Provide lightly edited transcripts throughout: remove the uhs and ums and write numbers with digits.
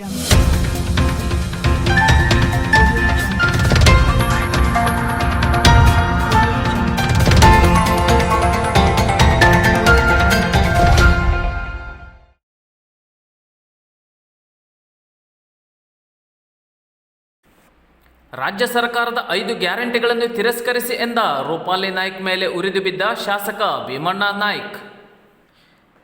ರಾಜ್ಯ ಸರ್ಕಾರದ 5 ಗ್ಯಾರಂಟಿಗಳನ್ನು ತಿರಸ್ಕರಿಸಿ ಎಂದ ರೂಪಾಲಿ ನಾಯ್ಕ್ ಮೇಲೆ ಉರಿದು ಬಿದ್ದ ಶಾಸಕ ಭೀಮಣ್ಣ ನಾಯ್ಕ್.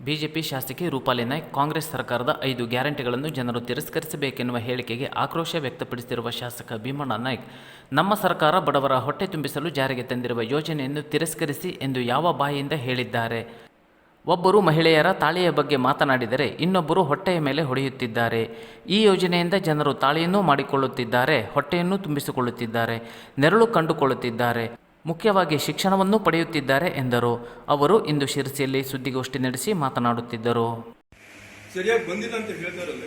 ಬಿಜೆಪಿ ಶಾಸಕಿ ರೂಪಾಲಿ ನಾಯ್ಕ್ ಕಾಂಗ್ರೆಸ್ ಸರ್ಕಾರದ 5 ಗ್ಯಾರಂಟಿಗಳನ್ನು ಜನರು ತಿರಸ್ಕರಿಸಬೇಕೆನ್ನುವ ಹೇಳಿಕೆಗೆ ಆಕ್ರೋಶ ವ್ಯಕ್ತಪಡಿಸಿರುವ ಶಾಸಕ ಭೀಮಣ್ಣ ನಾಯ್ಕ್, ನಮ್ಮ ಸರ್ಕಾರ ಬಡವರ ಹೊಟ್ಟೆ ತುಂಬಿಸಲು ಜಾರಿಗೆ ತಂದಿರುವ ಯೋಜನೆಯನ್ನು ತಿರಸ್ಕರಿಸಿ ಎಂದು ಯಾವ ಬಾಯಿಯಿಂದ ಹೇಳಿದ್ದಾರೆ? ಒಬ್ಬರು ಮಹಿಳೆಯರ ತಾಳಿಯ ಬಗ್ಗೆ ಮಾತನಾಡಿದರೆ ಇನ್ನೊಬ್ಬರು ಹೊಟ್ಟೆಯ ಮೇಲೆ ಹೊಡೆಯುತ್ತಿದ್ದಾರೆ. ಈ ಯೋಜನೆಯಿಂದ ಜನರು ತಾಳಿಯನ್ನೂ ಮಾಡಿಕೊಳ್ಳುತ್ತಿದ್ದಾರೆ, ಹೊಟ್ಟೆಯನ್ನೂ ತುಂಬಿಸಿಕೊಳ್ಳುತ್ತಿದ್ದಾರೆ, ನೆರಳು ಕಂಡುಕೊಳ್ಳುತ್ತಿದ್ದಾರೆ, ಮುಖ್ಯವಾಗಿ ಶಿಕ್ಷಣವನ್ನು ಪಡೆಯುತ್ತಿದ್ದಾರೆ ಎಂದರು. ಅವರು ಇಂದು ಶಿರಸಿಯಲ್ಲಿ ಸುದ್ದಿಗೋಷ್ಠಿ ನಡೆಸಿ ಮಾತನಾಡುತ್ತಿದ್ದರು. ಸರಿಯಾಗಿ ಬಂದಿಲ್ಲ ಅಂತ ಹೇಳ್ತಾರಲ್ಲ,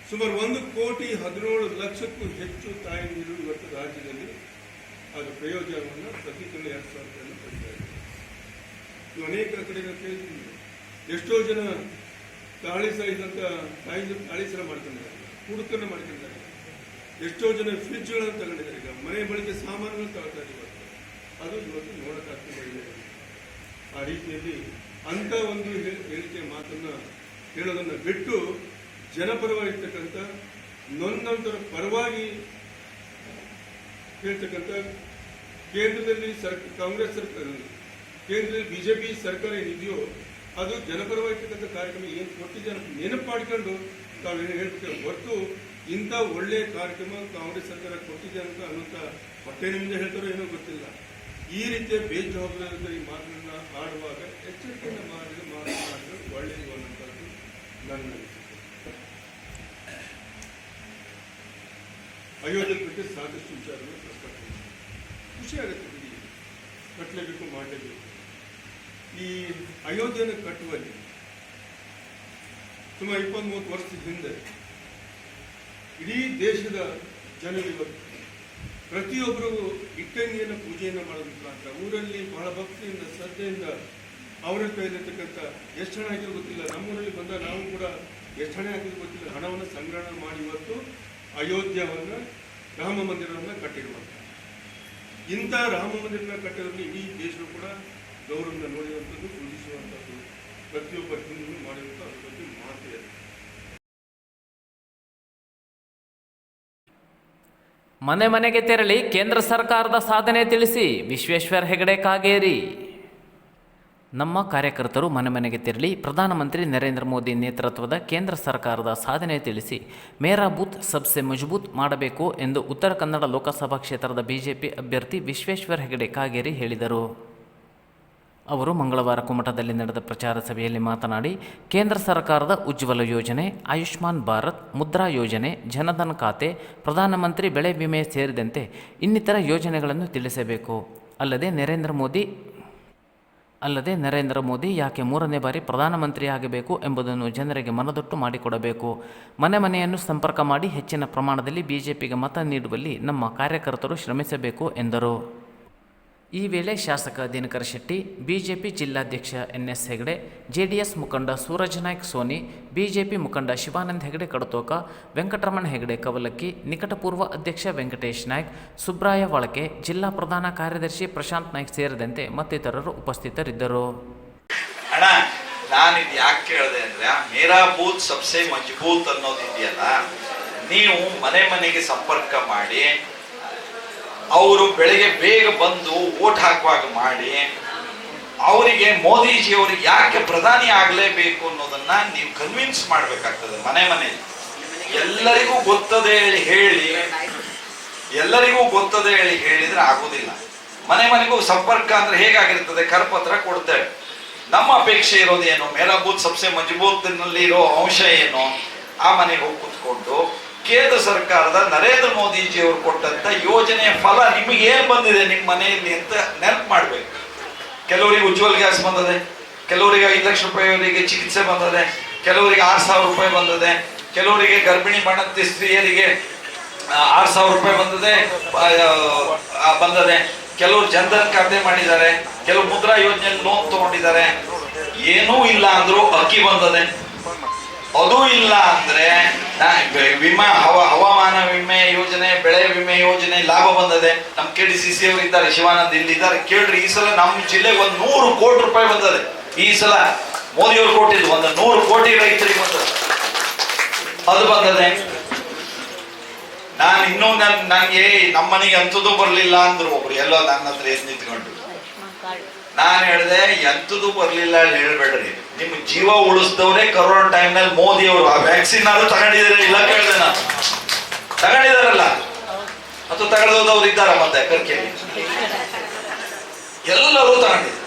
ಸುಮಾರು 1,17,00,000ಕ್ಕೂ ಹೆಚ್ಚು ತಾಯಂದಿರು ಇವತ್ತು ರಾಜ್ಯದಲ್ಲಿ ಅದರ ಪ್ರಯೋಜನವನ್ನು ಪ್ರತಿ ತಿಂಗಳು 2,000 ರೂಪಾಯಿಯನ್ನು ಪಡಿತಾರೆ. ಅನೇಕ ಕಡೆ ಕೇಳಿದ್ದೀನಿ, ಎಷ್ಟೋ ಜನ ತಾಳಿಸಂತ ತಾಯಿಗಳು ತಾಳಿಸರ ಮಾಡ್ಕೊಂಡಿದ್ದಾರೆ, ಹುಡುಕನ್ನು ಮಾಡ್ಕೊಂಡಿದ್ದಾರೆ. ಎಷ್ಟೋ ಜನ ಫ್ರಿಡ್ಜ್ಗಳನ್ನು ತಗೊಂಡಿದ್ದಾರೆ, ಈಗ ಮನೆ ಬಳಕೆ ಸಾಮಾನುಗಳನ್ನು ತಗೊಳ್ತಾ ಇದ್ದಾರೆ. ಅದು ಇವತ್ತು ನೋಡೋಕ್ಕಾಗ್ತದೆ. ಆ ರೀತಿಯಲ್ಲಿ ಅಂಥ ಒಂದು ಹೇಳಿಕೆ ಮಾತನ್ನು ಹೇಳೋದನ್ನು ಬಿಟ್ಟು ಜನಪರವಾಗಿರ್ತಕ್ಕಂಥ ನೊಂದವರ ಪರವಾಗಿ ಹೇಳ್ತಕ್ಕಂಥ ಕೇಂದ್ರದಲ್ಲಿ ಕಾಂಗ್ರೆಸ್ ಸರ್ಕಾರ, ಕೇಂದ್ರದಲ್ಲಿ ಬಿಜೆಪಿ ಸರ್ಕಾರ ಏನಿದೆಯೋ ಅದು ಜನಪರವಾಗಿರ್ತಕ್ಕಂಥ ಕಾರ್ಯಕ್ರಮ ಏನು ಕೊಟ್ಟಿದೆ ನೆನಪು ಮಾಡಿಕೊಂಡು ತಾವೇನು ಹೇಳ್ತೇವೆ ಹೊರತು ಇಂಥ ಒಳ್ಳೆಯ ಕಾರ್ಯಕ್ರಮ ಕಾಂಗ್ರೆಸ್ ಸರ್ಕಾರ ಕೊಟ್ಟಿದೆ ಅಂತ ಅನ್ನೋಂಥ ಹೊಟ್ಟೆ ನಿಮ್ಮಿಂದ ಹೇಳ್ತಾರೋ ಏನೋ ಗೊತ್ತಿಲ್ಲ. ಈ ರೀತಿಯ ಬೇಜವಾಬ್ದಾರಿ ಮಾತನ್ನ ಆಡುವಾಗ ಎಚ್ಚರಿಕೆಯಿಂದ ಮಾತನಾಡಿದ್ರೆ ಒಳ್ಳೆಯದು ಅನ್ನೋಂಥದ್ದು ನನ್ನ ಅನಿಸಿಕೆ. ಅಯೋಧ್ಯೆ ಬಗ್ಗೆ ಸಾಕಷ್ಟು ವಿಚಾರಗಳು ಪ್ರಸ್ತಾಪ ಖುಷಿ ಆಗುತ್ತೆ. ಕಟ್ಟಲೇಬೇಕು, ಮಾಡಲೇಬೇಕು. ಈ ಅಯೋಧ್ಯೆಯನ್ನು ಕಟ್ಟುವಲ್ಲಿ ಸುಮಾರು 20-30 ವರ್ಷದ ಹಿಂದೆ ಇಡೀ ದೇಶದ ಜನರು ಇವತ್ತು ಪ್ರತಿಯೊಬ್ಬರು ಇಟ್ಟಂಗಿಯನ್ನು ಪೂಜೆಯನ್ನು ಮಾಡೋದ್ರ ಮುಖಾಂತರ ಊರಲ್ಲಿ ಬಹಳ ಭಕ್ತಿಯಿಂದ ಶ್ರದ್ಧೆಯಿಂದ ಅವರ ಕೈಲಿರ್ತಕ್ಕಂಥ ಎಷ್ಟು ಹಣ ಆಗಿರೋ ಗೊತ್ತಿಲ್ಲ, ನಮ್ಮೂರಲ್ಲಿ ಬಂದ ನಾವು ಕೂಡ ಎಷ್ಟು ಹಣ ಆಗಿರೋ ಗೊತ್ತಿಲ್ಲ, ಹಣವನ್ನು ಸಂಗ್ರಹಣೆ ಮಾಡಿ ಇವತ್ತು ಅಯೋಧ್ಯವನ್ನು ರಾಮ ಮಂದಿರವನ್ನು ಕಟ್ಟಿರುವಂಥ ಇಂಥ ರಾಮ ಮಂದಿರನ ಕಟ್ಟಿರೋದ್ರಲ್ಲಿ ಇಡೀ ದೇಶರು ಕೂಡ ಗೌರವದಿಂದ ನೋಡಿರುವಂಥದ್ದು, ಪೂಜಿಸುವಂಥದ್ದು, ಪ್ರತಿಯೊಬ್ಬ ಹಿಂದೂ ಮಾಡಿರುವಂಥ ಅದ್ರ ಬಗ್ಗೆ ಮಾತಿದೆ. ಮನೆ ಮನೆಗೆ ತೆರಳಿ ಕೇಂದ್ರ ಸರ್ಕಾರದ ಸಾಧನೆ ತಿಳಿಸಿ ವಿಶ್ವೇಶ್ವರ ಹೆಗಡೆ ಕಾಗೇರಿ. ನಮ್ಮ ಕಾರ್ಯಕರ್ತರು ಮನೆ ಮನೆಗೆ ತೆರಳಿ ಪ್ರಧಾನಮಂತ್ರಿ ನರೇಂದ್ರ ಮೋದಿ ನೇತೃತ್ವದ ಕೇಂದ್ರ ಸರ್ಕಾರದ ಸಾಧನೆ ತಿಳಿಸಿ ಮೇರಾ ಬೂತ್ ಸಬ್ಸೆ ಮಜಬೂತ್ ಮಾಡಬೇಕು ಎಂದು ಉತ್ತರ ಕನ್ನಡ ಲೋಕಸಭಾ ಕ್ಷೇತ್ರದ ಬಿಜೆಪಿ ಅಭ್ಯರ್ಥಿ ವಿಶ್ವೇಶ್ವರ ಹೆಗಡೆ ಕಾಗೇರಿ ಹೇಳಿದರು. ಅವರು ಮಂಗಳವಾರ ಕುಮಟದಲ್ಲಿ ನಡೆದ ಪ್ರಚಾರ ಸಭೆಯಲ್ಲಿ ಮಾತನಾಡಿ, ಕೇಂದ್ರ ಸರ್ಕಾರದ ಉಜ್ವಲ ಯೋಜನೆ, ಆಯುಷ್ಮಾನ್ ಭಾರತ್, ಮುದ್ರಾ ಯೋಜನೆ, ಜನಧನ್ ಖಾತೆ, ಪ್ರಧಾನಮಂತ್ರಿ ಬೆಳೆ ವಿಮೆ ಸೇರಿದಂತೆ ಇನ್ನಿತರ ಯೋಜನೆಗಳನ್ನು ತಿಳಿಸಬೇಕು. ಅಲ್ಲದೆ ನರೇಂದ್ರ ಮೋದಿ ಯಾಕೆ 3ನೇ ಬಾರಿ ಪ್ರಧಾನಮಂತ್ರಿ ಆಗಬೇಕು ಎಂಬುದನ್ನು ಜನರಿಗೆ ಮನದಟ್ಟು ಮಾಡಿಕೊಡಬೇಕು. ಮನೆ ಮನೆಯನ್ನು ಸಂಪರ್ಕ ಮಾಡಿ ಹೆಚ್ಚಿನ ಪ್ರಮಾಣದಲ್ಲಿ ಬಿಜೆಪಿಗೆ ಮತ ನೀಡುವಲ್ಲಿ ನಮ್ಮ ಕಾರ್ಯಕರ್ತರು ಶ್ರಮಿಸಬೇಕು ಎಂದರು. ಈ ವೇಳೆ ಶಾಸಕ ದಿನಕರ ಶೆಟ್ಟಿ, ಬಿಜೆಪಿ ಜಿಲ್ಲಾಧ್ಯಕ್ಷ ಎನ್.ಎಸ್. ಹೆಗಡೆ, ಜೆಡಿಎಸ್ ಮುಖಂಡ ಸೂರಜ್ ನಾಯ್ಕ್ ಸೋನಿ, ಬಿಜೆಪಿ ಮುಖಂಡ ಶಿವಾನಂದ ಹೆಗಡೆ ಕಡತೋಕ, ವೆಂಕಟರಮಣ ಹೆಗಡೆ ಕವಲಕ್ಕಿ, ನಿಕಟಪೂರ್ವ ಅಧ್ಯಕ್ಷ ವೆಂಕಟೇಶ್ ನಾಯ್ಕ್, ಸುಬ್ರಾಯ ವಾಳಕೆ, ಜಿಲ್ಲಾ ಪ್ರಧಾನ ಕಾರ್ಯದರ್ಶಿ ಪ್ರಶಾಂತ್ ನಾಯ್ಕ್ ಸೇರಿದಂತೆ ಮತ್ತಿತರರು ಉಪಸ್ಥಿತರಿದ್ದರು. ಅಣ್ಣ, ನಾನಿದು ಯಾಕೆ ಕೇಳಿದೆ ಅಂದ್ರೆ, ಮೇರಾ ಬೂತ್ ಸಬ್ಸೆ ಮಜಬೂತ್ ಅನ್ನೋದಿದೆಯಲ್ಲ, ನೀವು ಮನೆ ಮನೆಗೆ ಸಂಪರ್ಕ ಮಾಡಿ ಅವರು ಬೆಳಗ್ಗೆ ಬೇಗ ಬಂದು ವೋಟ್ ಹಾಕುವಾಗ ಮಾಡಿ ಅವರಿಗೆ ಮೋದಿಜಿ ಅವರಿಗೆ ಯಾಕೆ ಪ್ರಧಾನಿ ಆಗಲೇಬೇಕು ಅನ್ನೋದನ್ನ ನೀವು ಕನ್ವಿನ್ಸ್ ಮಾಡಬೇಕಾಗ್ತದೆ. ಮನೆ ಮನೆಯಲ್ಲಿ ಎಲ್ಲರಿಗೂ ಗೊತ್ತದೆ ಹೇಳಿದ್ರೆ ಆಗೋದಿಲ್ಲ. ಮನೆ ಮನೆಗೂ ಸಂಪರ್ಕ ಅಂದ್ರೆ ಹೇಗಾಗಿರ್ತದೆ, ಕರಪತ್ರ ಕೊಡ್ತೇವೆ. ನಮ್ಮ ಅಪೇಕ್ಷೆ ಇರೋದೇನು, ಮೇರಾ ಬೂತ್ ಸಬ್ಸೆ ಮಜಬೂತ್ ನಲ್ಲಿ ಇರೋ ಅಂಶ ಏನು, ಆ ಮನೆಗೆ ಹೋಗಿ ಕುತ್ಕೊಂಡು ಕೇಂದ್ರ ಸರ್ಕಾರದ ನರೇಂದ್ರ ಮೋದಿಜಿ ಅವರು ಕೊಟ್ಟಂತ ಯೋಜನೆಯ ಫಲ ನಿಮಗೆ ಏನ್ ಬಂದಿದೆ ನಿಮ್ಮ ಮನೆಯಲ್ಲಿ ಅಂತ ನೆನಪು ಮಾಡ್ಬೇಕು. ಕೆಲವರಿಗೆ ಉಜ್ವಲ್ ಗ್ಯಾಸ್ ಬಂದದೆ, ಕೆಲವರಿಗೆ 5 ಲಕ್ಷ ರೂಪಾಯಿವರೆಗೆ ಚಿಕಿತ್ಸೆ ಬಂದದೆ, ಕೆಲವರಿಗೆ 6,000 ರೂಪಾಯಿ ಬಂದದೆ, ಕೆಲವರಿಗೆ ಗರ್ಭಿಣಿ ಬಾಣಂತಿ ಸ್ತ್ರೀಯರಿಗೆ 6,000 ರೂಪಾಯಿ ಬಂದದೆ, ಕೆಲವರು ಜನಧನ್ ಖಾತೆ ಮಾಡಿದ್ದಾರೆ, ಕೆಲವು ಮುದ್ರಾ ಯೋಜನೆ ಲೋನ್ ತಗೊಂಡಿದ್ದಾರೆ. ಏನೂ ಇಲ್ಲ ಅಂದ್ರೂ ಅಕ್ಕಿ ಬಂದದೆ. ಅದೂ ಇಲ್ಲ ಅಂದ್ರೆ ವಿಮಾ ಹವಾಮಾನ ವಿಮೆ ಯೋಜನೆ, ಬೆಳೆ ವಿಮೆ ಯೋಜನೆ ಲಾಭ ಬಂದದೆ. ನಮ್ಮ KDCC ಅವರು ಇದ್ದಾರೆ, ಶಿವಾನಂದ್ ಇಲ್ಲಿ ಇದ್ದಾರೆ, ಕೇಳ್ರಿ. ಈ ಸಲ ನಮ್ಮ ಜಿಲ್ಲೆಗೆ 100 ಕೋಟಿ ರೂಪಾಯಿ ಬಂದದೆ. ಈ ಸಲ ಮೋದಿ ಅವರು ಕೊಟ್ಟಿದ್ದು 100 ಕೋಟಿ ರೈತರಿಗೆ ಬಂದದೆ, ಅದು ಬಂದದೆ. ನಾನು ಇನ್ನೂ ನನಗೆ ನಮ್ಮನೆಗೆ ಎಂಥದ್ದು ಬರ್ಲಿಲ್ಲ ಅಂದ್ರು ಒಬ್ರು, ಎಲ್ಲೋ ನನ್ನ ಹತ್ರ ಎದ್ದು ನಿಂತ್ಕೊಂಡು. ನಾನು ಹೇಳಿದೆ, ಎಂಥದ್ದು ಬರ್ಲಿಲ್ಲ ಹೇಳ್ಬೇಡ್ರಿ, ನಿಮ್ ಜೀವ ಉಳಿಸಿದವ್ರೆ ಕರೋನಾ ಟೈಮ್ನಲ್ಲಿ ಮೋದಿ ಅವರು ಆ ವ್ಯಾಕ್ಸಿನ್ ಆದ್ರೂ ತಗೊಂಡಿದ್ರೆ ಇಲ್ಲ ಕೇಳಿದೆ ನಾನು. ತಗೊಂಡಿದಾರಲ್ಲ, ಅಥವಾ ತಗೊಂಡೋದವ್ರು ಇದ್ದಾರ ಮತ್ತೆ ಕರ್ಕೆಯಲ್ಲಿ ಎಲ್ಲರೂ ತಗೊಂಡಿದ್ದಾರೆ.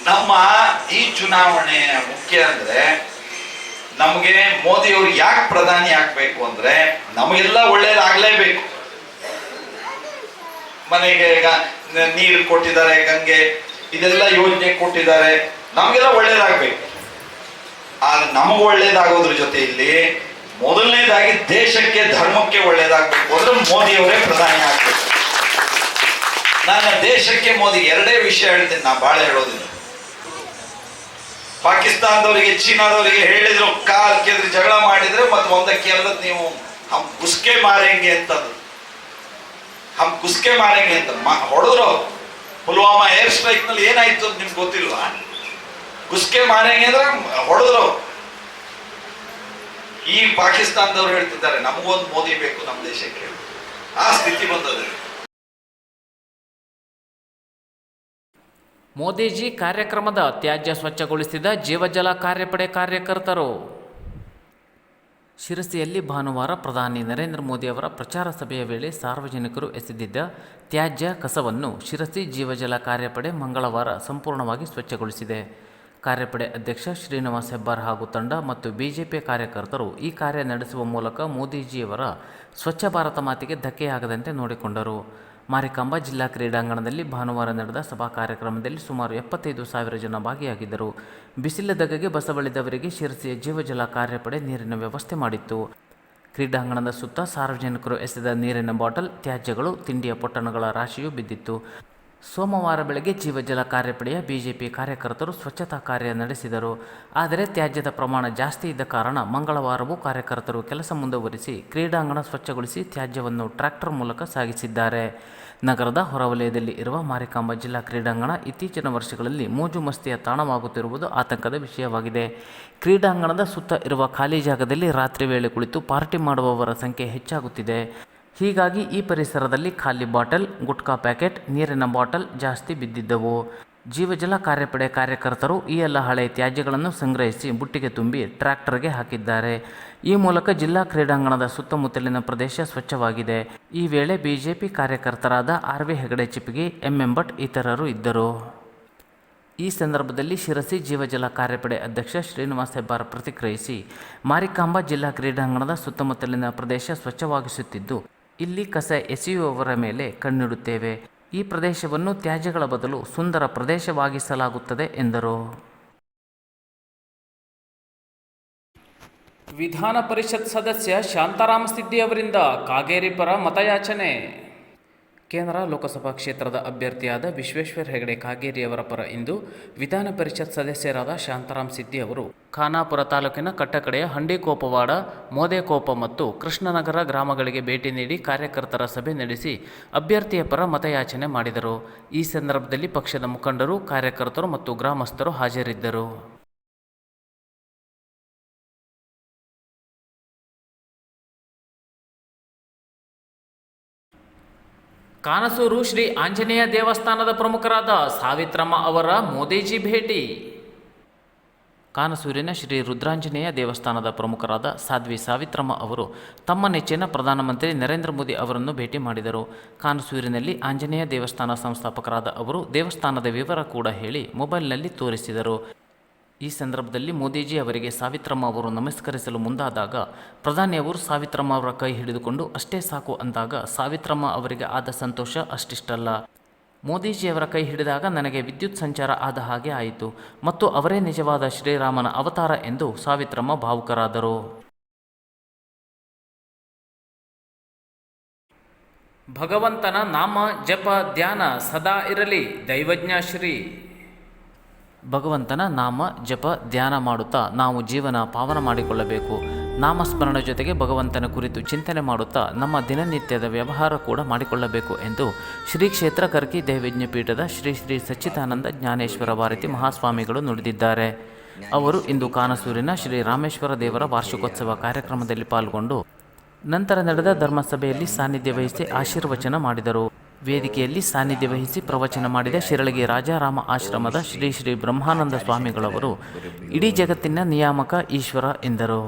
ನಮ್ಮ ಈ ಚುನಾವಣೆ ಮುಖ್ಯ ಅಂದ್ರೆ, ನಮಗೆ ಮೋದಿ ಅವರು ಯಾಕೆ ಪ್ರಧಾನಿ ಆಗ್ಬೇಕು ಅಂದ್ರೆ ನಮಗೆಲ್ಲ ಒಳ್ಳೇದಾಗ್ಲೇಬೇಕು. ಮನೆಗೆ ನೀರು ಕೊಟ್ಟಿದ್ದಾರೆ, ಗಂಗೆ ಇದೆಲ್ಲ ಯೋಜನೆ ಕೊಟ್ಟಿದ್ದಾರೆ, ನಮಗೆಲ್ಲ ಒಳ್ಳೇದಾಗ್ಬೇಕು. ಆದ್ರೆ ನಮಗೆ ಒಳ್ಳೇದಾಗೋದ್ರ ಜೊತೆಯಲ್ಲಿ ಮೊದಲನೇದಾಗಿ ದೇಶಕ್ಕೆ, ಧರ್ಮಕ್ಕೆ ಒಳ್ಳೇದಾಗ್ಬೇಕು ಅಂದ್ರೆ ಮೋದಿ ಅವರೇ ಪ್ರಧಾನಿ ಆಗ್ಬೇಕು. ನಾನು ದೇಶಕ್ಕೆ ಮೋದಿ ಎರಡೇ ವಿಷಯ ಹೇಳ್ತೀನಿ, ನಾ ಬಹಳ ಹೇಳೋದಿಲ್ಲ. ಪಾಕಿಸ್ತಾನದವರಿಗೆ, ಚೀನಾದವರಿಗೆ ಹೇಳಿದ್ರು ಕಾಲ್ ಕೆದ್ರಿ ಜಗಳ ಮಾಡಿದ್ರೆ ಮತ್ತೆ ಒಂದಕ್ಕೆ ಎರಡ ನೀವು ಹಮ್ ಕುಸ್ಕೆ ಮಾರೇಂಗೆ ಅಂತಂದ್ರು. ಹಮ್ ಕುಸ್ಕೆ ಮಾರೇಂಗೆ ಅಂತ ಹೊಡೆದ್ರು. ಪುಲ್ವಾಮಾ ಏರ್ ಸ್ಟ್ರೈಕ್ ನಲ್ಲಿ ಏನಾಯ್ತು ಅಂತ ನಿಮ್ಗೆ ಗೊತ್ತಿಲ್ವಾ? ಕುಸ್ಕೆ ಮಾರೇಂಗೆ ಅಂದ್ರೆ ಹೊಡೆದ್ರು. ಈ ಪಾಕಿಸ್ತಾನದವ್ರು ಹೇಳ್ತಿದ್ದಾರೆ ನಮಗೊಂದು ಮೋದಿ ಬೇಕು ನಮ್ಮ ದೇಶಕ್ಕೆ. ಆ ಸ್ಥಿತಿ ಬಂದದೆ. ಮೋದಿಜಿ ಕಾರ್ಯಕ್ರಮದ ತ್ಯಾಜ್ಯ ಸ್ವಚ್ಛಗೊಳಿಸಿದ ಜೀವಜಲ ಕಾರ್ಯಪಡೆ ಕಾರ್ಯಕರ್ತರು. ಶಿರಸಿಯಲ್ಲಿ ಭಾನುವಾರ ಪ್ರಧಾನಿ ನರೇಂದ್ರ ಮೋದಿ ಅವರ ಪ್ರಚಾರ ಸಭೆಯ ವೇಳೆ ಸಾರ್ವಜನಿಕರು ಎಸೆದಿದ್ದ ತ್ಯಾಜ್ಯ ಕಸವನ್ನು ಶಿರಸಿ ಜೀವಜಲ ಕಾರ್ಯಪಡೆ ಮಂಗಳವಾರ ಸಂಪೂರ್ಣವಾಗಿ ಸ್ವಚ್ಛಗೊಳಿಸಿದೆ. ಕಾರ್ಯಪಡೆ ಅಧ್ಯಕ್ಷ ಶ್ರೀನಿವಾಸ್ ಹೆಬ್ಬಾರ್ ಹಾಗೂ ತಂಡ ಮತ್ತು ಬಿಜೆಪಿ ಕಾರ್ಯಕರ್ತರು ಈ ಕಾರ್ಯ ನಡೆಸುವ ಮೂಲಕ ಮೋದಿಜಿಯವರ ಸ್ವಚ್ಛ ಭಾರತ ಮಾತಿಗೆ ಧಕ್ಕೆಯಾಗದಂತೆ ನೋಡಿಕೊಂಡರು. ಮಾರಿಕಾಂಬಾ ಜಿಲ್ಲಾ ಕ್ರೀಡಾಂಗಣದಲ್ಲಿ ಭಾನುವಾರ ನಡೆದ ಸಭಾ ಕಾರ್ಯಕ್ರಮದಲ್ಲಿ ಸುಮಾರು 75,000 ಜನ ಭಾಗಿಯಾಗಿದ್ದರು. ಬಿಸಿಲ ಧಗೆಗೆ ಬಸವಳಿದವರಿಗೆ ಶಿರಸಿಯ ಜೀವಜಲ ಕಾರ್ಯಪಡೆ ನೀರಿನ ವ್ಯವಸ್ಥೆ ಮಾಡಿತ್ತು. ಕ್ರೀಡಾಂಗಣದ ಸುತ್ತ ಸಾರ್ವಜನಿಕರು ಎಸೆದ ನೀರಿನ ಬಾಟಲ್, ತ್ಯಾಜ್ಯಗಳು, ತಿಂಡಿಯ ಪೊಟ್ಟಣಗಳ ರಾಶಿಯೂ ಬಿದ್ದಿತ್ತು. ಸೋಮವಾರ ಬೆಳಗ್ಗೆ ಜೀವಜಲ ಕಾರ್ಯಪಡೆಯ ಬಿಜೆಪಿ ಕಾರ್ಯಕರ್ತರು ಸ್ವಚ್ಛತಾ ಕಾರ್ಯ ನಡೆಸಿದರು. ಆದರೆ ತ್ಯಾಜ್ಯದ ಪ್ರಮಾಣ ಜಾಸ್ತಿ ಇದ್ದ ಕಾರಣ ಮಂಗಳವಾರವೂ ಕಾರ್ಯಕರ್ತರು ಕೆಲಸ ಮುಂದುವರಿಸಿ ಕ್ರೀಡಾಂಗಣ ಸ್ವಚ್ಛಗೊಳಿಸಿ ತ್ಯಾಜ್ಯವನ್ನು ಟ್ರ್ಯಾಕ್ಟರ್ ಮೂಲಕ ಸಾಗಿಸಿದ್ದಾರೆ. ನಗರದ ಹೊರವಲಯದಲ್ಲಿ ಇರುವ ಮಾರಿಕಾಂಬಾ ಜಿಲ್ಲಾ ಕ್ರೀಡಾಂಗಣ ಇತ್ತೀಚಿನ ವರ್ಷಗಳಲ್ಲಿ ಮೋಜು ಮಸ್ತಿಯ ತಾಣವಾಗುತ್ತಿರುವುದು ಆತಂಕದ ವಿಷಯವಾಗಿದೆ. ಕ್ರೀಡಾಂಗಣದ ಸುತ್ತ ಇರುವ ಖಾಲಿ ಜಾಗದಲ್ಲಿ ರಾತ್ರಿ ವೇಳೆ ಕುಳಿತು ಪಾರ್ಟಿ ಮಾಡುವವರ ಸಂಖ್ಯೆ ಹೆಚ್ಚಾಗುತ್ತಿದೆ. ಹೀಗಾಗಿ ಈ ಪರಿಸರದಲ್ಲಿ ಖಾಲಿ ಬಾಟಲ್, ಗುಟ್ಕಾ ಪ್ಯಾಕೆಟ್, ನೀರಿನ ಬಾಟಲ್ ಜಾಸ್ತಿ ಬಿದ್ದಿದ್ದವು. ಜೀವಜಲ ಕಾರ್ಯಪಡೆ ಕಾರ್ಯಕರ್ತರು ಈ ಎಲ್ಲ ಹಳೆಯ ತ್ಯಾಜ್ಯಗಳನ್ನು ಸಂಗ್ರಹಿಸಿ ಬುಟ್ಟಿಗೆ ತುಂಬಿ ಟ್ರ್ಯಾಕ್ಟರ್ಗೆ ಹಾಕಿದ್ದಾರೆ. ಈ ಮೂಲಕ ಜಿಲ್ಲಾ ಕ್ರೀಡಾಂಗಣದ ಸುತ್ತಮುತ್ತಲಿನ ಪ್ರದೇಶ ಸ್ವಚ್ಛವಾಗಿದೆ. ಈ ವೇಳೆ ಬಿಜೆಪಿ ಕಾರ್ಯಕರ್ತರಾದ RV ಹೆಗಡೆ ಚಿಪ್ಗಿ, MM ಭಟ್ ಇತರರು ಇದ್ದರು. ಈ ಸಂದರ್ಭದಲ್ಲಿ ಶಿರಸಿ ಜೀವಜಲ ಕಾರ್ಯಪಡೆ ಅಧ್ಯಕ್ಷ ಶ್ರೀನಿವಾಸ್ ಹೆಬ್ಬಾರ್ ಪ್ರತಿಕ್ರಿಯಿಸಿ, ಮಾರಿಕಾಂಬಾ ಜಿಲ್ಲಾ ಕ್ರೀಡಾಂಗಣದ ಸುತ್ತಮುತ್ತಲಿನ ಪ್ರದೇಶ ಸ್ವಚ್ಛವಾಗಿಸುತ್ತಿದ್ದು, ಇಲ್ಲಿ ಕಸ ಎಸೆಯುವವರ ಮೇಲೆ ಕಣ್ಣಿಡುತ್ತೇವೆ. ಈ ಪ್ರದೇಶವನ್ನು ತ್ಯಾಜ್ಯಗಳ ಬದಲು ಸುಂದರ ಪ್ರದೇಶವಾಗಿಸಲಾಗುತ್ತದೆ ಎಂದರು. ವಿಧಾನ ಪರಿಷತ್ ಸದಸ್ಯ ಶಾಂತಾರಾಮ ಸಿದ್ದಿ ಅವರಿಂದ ಕಾಗೇರಿ ಪರ ಮತಯಾಚನೆ. ಕೇಂದ್ರ ಲೋಕಸಭಾ ಕ್ಷೇತ್ರದ ಅಭ್ಯರ್ಥಿಯಾದ ವಿಶ್ವೇಶ್ವರ ಹೆಗಡೆ ಕಾಗೇರಿಯವರ ಪರ ಇಂದು ವಿಧಾನ ಪರಿಷತ್ ಸದಸ್ಯರಾದ ಶಾಂತಾರಾಮ ಸಿದ್ದಿ ಅವರು ಖಾನಾಪುರ ತಾಲೂಕಿನ ಕಟ್ಟಕಡೆಯ ಹಂಡಿಕೋಪವಾಡ, ಮೋದೇಕೋಪ ಮತ್ತು ಕೃಷ್ಣನಗರ ಗ್ರಾಮಗಳಿಗೆ ಭೇಟಿ ನೀಡಿ ಕಾರ್ಯಕರ್ತರ ಸಭೆ ನಡೆಸಿ ಅಭ್ಯರ್ಥಿಯ ಪರ ಮತಯಾಚನೆ ಮಾಡಿದರು. ಈ ಸಂದರ್ಭದಲ್ಲಿ ಪಕ್ಷದ ಮುಖಂಡರು, ಕಾರ್ಯಕರ್ತರು ಮತ್ತು ಗ್ರಾಮಸ್ಥರು ಹಾಜರಿದ್ದರು. ಕಾನಸೂರು ಶ್ರೀ ಆಂಜನೇಯ ದೇವಸ್ಥಾನದ ಪ್ರಮುಖರಾದ ಸಾವಿತ್ರಮ್ಮ ಅವರ ಮೋದಿಜಿ ಭೇಟಿ. ಕಾನಸೂರಿನ ಶ್ರೀ ರುದ್ರಾಂಜನೇಯ ದೇವಸ್ಥಾನದ ಪ್ರಮುಖರಾದ ಸಾಧ್ವಿ ಸಾವಿತ್ರಮ್ಮ ಅವರು ತಮ್ಮ ನೆಚ್ಚಿನ ಪ್ರಧಾನಮಂತ್ರಿ ನರೇಂದ್ರ ಮೋದಿ ಅವರನ್ನು ಭೇಟಿ ಮಾಡಿದರು. ಕಾನಸೂರಿನಲ್ಲಿ ಆಂಜನೇಯ ದೇವಸ್ಥಾನ ಸಂಸ್ಥಾಪಕರಾದ ಅವರು ದೇವಸ್ಥಾನದ ವಿವರ ಕೂಡ ಹೇಳಿ ಮೊಬೈಲ್ನಲ್ಲಿ ತೋರಿಸಿದರು. ಈ ಸಂದರ್ಭದಲ್ಲಿ ಮೋದಿಜಿ ಅವರಿಗೆ ಸಾವಿತ್ರಮ್ಮ ಅವರು ನಮಸ್ಕರಿಸಲು ಮುಂದಾದಾಗ ಪ್ರಧಾನಿಯವರು ಸಾವಿತ್ರಮ್ಮ ಅವರ ಕೈ ಹಿಡಿದುಕೊಂಡು ಅಷ್ಟೇ ಸಾಕು ಅಂದಾಗ ಸಾವಿತ್ರಮ್ಮ ಅವರಿಗೆ ಆದ ಸಂತೋಷ ಅಷ್ಟಿಷ್ಟಲ್ಲ. ಮೋದಿಜಿಯವರ ಕೈ ಹಿಡಿದಾಗ ನನಗೆ ವಿದ್ಯುತ್ ಸಂಚಾರ ಆದ ಹಾಗೆ ಆಯಿತು ಮತ್ತು ಅವರೇ ನಿಜವಾದ ಶ್ರೀರಾಮನ ಅವತಾರ ಎಂದು ಸಾವಿತ್ರಮ್ಮ ಭಾವುಕರಾದರು. ಭಗವಂತನ ನಾಮ ಜಪ ಧ್ಯಾನ ಸದಾ ಇರಲಿ. ದೈವಜ್ಞ ಶ್ರೀ ಭಗವಂತನ ನಾಮ ಜಪ ಧ್ಯಾನ ಮಾಡುತ್ತಾ ನಾವು ಜೀವನ ಪಾವನ ಮಾಡಿಕೊಳ್ಳಬೇಕು. ನಾಮಸ್ಮರಣ ಜೊತೆಗೆ ಭಗವಂತನ ಕುರಿತು ಚಿಂತನೆ ಮಾಡುತ್ತಾ ನಮ್ಮ ದಿನನಿತ್ಯದ ವ್ಯವಹಾರ ಕೂಡ ಮಾಡಿಕೊಳ್ಳಬೇಕು ಎಂದು ಶ್ರೀ ಕ್ಷೇತ್ರ ಕರ್ಕಿ ದೈವಜ್ಞ ಪೀಠದ ಶ್ರೀ ಶ್ರೀ ಸಚ್ಚಿದಾನಂದ ಜ್ಞಾನೇಶ್ವರ ಭಾರತಿ ಮಹಾಸ್ವಾಮಿಗಳು ನುಡಿದಿದ್ದಾರೆ. ಅವರು ಇಂದು ಕಾನಸೂರಿನ ಶ್ರೀ ರಾಮೇಶ್ವರ ದೇವರ ವಾರ್ಷಿಕೋತ್ಸವ ಕಾರ್ಯಕ್ರಮದಲ್ಲಿ ಪಾಲ್ಗೊಂಡು ನಂತರ ನಡೆದ ಧರ್ಮಸಭೆಯಲ್ಲಿ ಸಾನ್ನಿಧ್ಯ ವಹಿಸಿ ಆಶೀರ್ವಚನ ಮಾಡಿದರು. ವೇದಿಕೆಯಲ್ಲಿ ಸಾನ್ನಿಧ್ಯ ವಹಿಸಿ ಪ್ರವಚನ ಮಾಡಿದ ಶಿರಳಗಿ ರಾಜಾರಾಮ ಆಶ್ರಮದ ಶ್ರೀ ಶ್ರೀ ಬ್ರಹ್ಮಾನಂದ ಸ್ವಾಮಿಗಳವರು ಇಡೀ ಜಗತ್ತಿನ ನಿಯಾಮಕ ಈಶ್ವರ ಎಂದರು.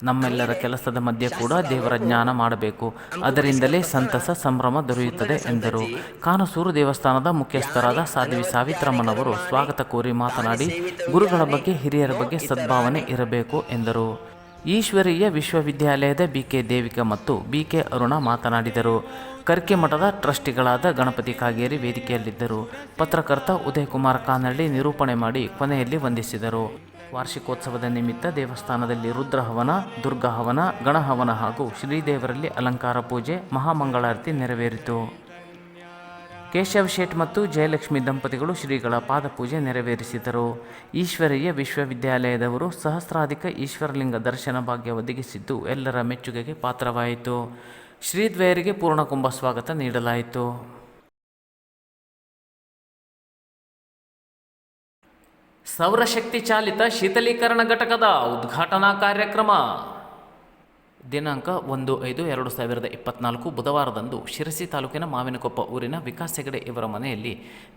ನಮ್ಮೆಲ್ಲರ ಕೆಲಸದ ಮಧ್ಯೆ ಕೂಡ ದೇವರ ಜ್ಞಾನ ಮಾಡಬೇಕು, ಅದರಿಂದಲೇ ಸಂತಸ ಸಂಭ್ರಮ ದೊರೆಯುತ್ತದೆ ಎಂದರು. ಕಾನಸೂರು ದೇವಸ್ಥಾನದ ಮುಖ್ಯಸ್ಥರಾದ ಸಾಧ್ವಿ ಸಾವಿತ್ರಮ್ಮನವರು ಸ್ವಾಗತ ಕೋರಿ ಮಾತನಾಡಿ, ಗುರುಗಳ ಬಗ್ಗೆ ಹಿರಿಯರ ಬಗ್ಗೆ ಸದ್ಭಾವನೆ ಇರಬೇಕು ಎಂದರು. ಈಶ್ವರೀಯ ವಿಶ್ವವಿದ್ಯಾಲಯದ BK ದೇವಿಕಾ ಮತ್ತು BK ಅರುಣ ಮಾತನಾಡಿದರು. ಕರ್ಕೆ ಮಠದ ಟ್ರಸ್ಟಿಗಳಾದ ಗಣಪತಿ ಕಾಗೇರಿ ವೇದಿಕೆಯಲ್ಲಿದ್ದರು. ಪತ್ರಕರ್ತ ಉದಯಕುಮಾರ್ ಕಾನಳ್ಳಿ ನಿರೂಪಣೆ ಮಾಡಿ ಕೊನೆಯಲ್ಲಿ ವಂದಿಸಿದರು. ವಾರ್ಷಿಕೋತ್ಸವದ ನಿಮಿತ್ತ ದೇವಸ್ಥಾನದಲ್ಲಿ ರುದ್ರಹವನ, ದುರ್ಗಹವನ, ಗಣಹವನ ಹಾಗೂ ಶ್ರೀದೇವರಲ್ಲಿ ಅಲಂಕಾರ ಪೂಜೆ, ಮಹಾಮಂಗಳಾರತಿ ನೆರವೇರಿತು. ಕೇಶವ್ ಶೇಟ್ ಮತ್ತು ಜಯಲಕ್ಷ್ಮಿ ದಂಪತಿಗಳು ಶ್ರೀಗಳ ಪಾದಪೂಜೆ ನೆರವೇರಿಸಿದರು. ಈಶ್ವರೀಯ ವಿಶ್ವವಿದ್ಯಾಲಯದವರು ಸಹಸ್ರಾಧಿಕ ಈಶ್ವರಲಿಂಗ ದರ್ಶನ ಭಾಗ್ಯ ಒದಗಿಸಿದ್ದು ಎಲ್ಲರ ಮೆಚ್ಚುಗೆಗೆ ಪಾತ್ರವಾಯಿತು. ಶ್ರೀದ್ವಯರಿಗೆ ಪೂರ್ಣಕುಂಭ ಸ್ವಾಗತ ನೀಡಲಾಯಿತು. ಸೌರಶಕ್ತಿ ಚಾಲಿತ ಶೀತಲೀಕರಣ ಘಟಕದ ಉದ್ಘಾಟನಾ ಕಾರ್ಯಕ್ರಮ ದಿನಾಂಕ 1/5/2024 ಬುಧವಾರದಂದು ಶಿರಸಿ ತಾಲೂಕಿನ ಮಾವಿನಕೊಪ್ಪ ಊರಿನ ವಿಕಾಸ್ ಹೆಗಡೆ ಇವರ ಮನೆಯಲ್ಲಿ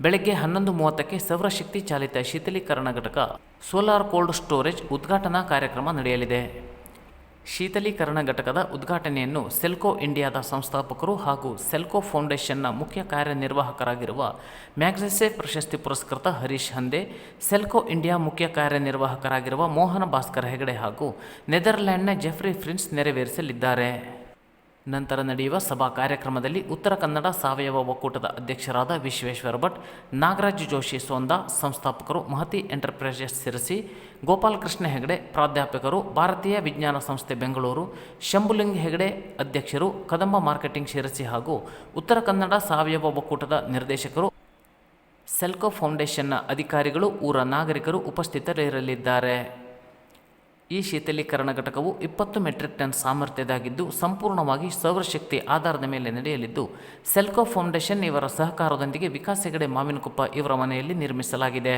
ಬೆಳಗ್ಗೆ 11:30ಕ್ಕೆ ಸೌರಶಕ್ತಿ ಚಾಲಿತ ಶೀತಲೀಕರಣ ಘಟಕ ಸೋಲಾರ್ ಕೋಲ್ಡ್ ಸ್ಟೋರೇಜ್ ಉದ್ಘಾಟನಾ ಕಾರ್ಯಕ್ರಮ ನಡೆಯಲಿದೆ. ಶೀತಲೀಕರಣ ಘಟಕದ ಉದ್ಘಾಟನೆಯನ್ನು ಸೆಲ್ಕೋ ಇಂಡಿಯಾದ ಸಂಸ್ಥಾಪಕರು ಹಾಗೂ ಸೆಲ್ಕೋ ಫೌಂಡೇಶನ್ನ ಮುಖ್ಯ ಕಾರ್ಯನಿರ್ವಾಹಕರಾಗಿರುವ ಮ್ಯಾಗ್ಸೆಸೆ ಪ್ರಶಸ್ತಿ ಪುರಸ್ಕೃತ ಹರೀಶ್ ಹಂದೆ, ಸೆಲ್ಕೋ ಇಂಡಿಯಾ ಮುಖ್ಯ ಕಾರ್ಯನಿರ್ವಾಹಕರಾಗಿರುವ ಮೋಹನ ಭಾಸ್ಕರ್ ಹೆಗಡೆ ಹಾಗೂ ನೆದರ್ಲ್ಯಾಂಡ್ನ ಜೆಫ್ರಿ ಫ್ರಿನ್ಸ್ ನೆರವೇರಿಸಲಿದ್ದಾರೆ. ನಂತರ ನಡೆಯುವ ಸಭಾ ಕಾರ್ಯಕ್ರಮದಲ್ಲಿ ಉತ್ತರ ಕನ್ನಡ ಸಾವಯವ ಒಕ್ಕೂಟದ ಅಧ್ಯಕ್ಷರಾದ ವಿಶ್ವೇಶ್ವರ ಭಟ್, ನಾಗರಾಜ್ ಜೋಶಿ ಸೋಂದಾ, ಸಂಸ್ಥಾಪಕರು ಮಹತಿ ಎಂಟರ್ಪ್ರೈಸಸ್ ಸಿರಸಿ, ಗೋಪಾಲಕೃಷ್ಣ ಹೆಗಡೆ, ಪ್ರಾಧ್ಯಾಪಕರು, ಭಾರತೀಯ ವಿಜ್ಞಾನ ಸಂಸ್ಥೆ ಬೆಂಗಳೂರು, ಶಂಭುಲಿಂಗ್ ಹೆಗಡೆ, ಅಧ್ಯಕ್ಷರು, ಕದಂಬ ಮಾರ್ಕೆಟಿಂಗ್ ಶಿರಸಿ ಹಾಗೂ ಉತ್ತರ ಕನ್ನಡ ಸಾವಯವ ಒಕ್ಕೂಟದ ನಿರ್ದೇಶಕರು, ಸೆಲ್ಕೋ ಫೌಂಡೇಶನ್ನ ಅಧಿಕಾರಿಗಳು, ಊರ ನಾಗರಿಕರು ಉಪಸ್ಥಿತರಿರಲಿದ್ದಾರೆ. ಈ ಶೀತಲೀಕರಣ ಘಟಕವು 20 ಮೆಟ್ರಿಕ್ ಟನ್ ಸಾಮರ್ಥ್ಯದಾಗಿದ್ದು ಸಂಪೂರ್ಣವಾಗಿ ಸೌರಶಕ್ತಿ ಆಧಾರದ ಮೇಲೆ ನಡೆಯಲಿದ್ದು, ಸೆಲ್ಕೋ ಫೌಂಡೇಶನ್ ಇವರ ಸಹಕಾರದೊಂದಿಗೆ ವಿಕಾಸ್ ಹೆಗಡೆ ಮಾವಿನಕೊಪ್ಪ ಇವರ ಮನೆಯಲ್ಲಿ ನಿರ್ಮಿಸಲಾಗಿದೆ.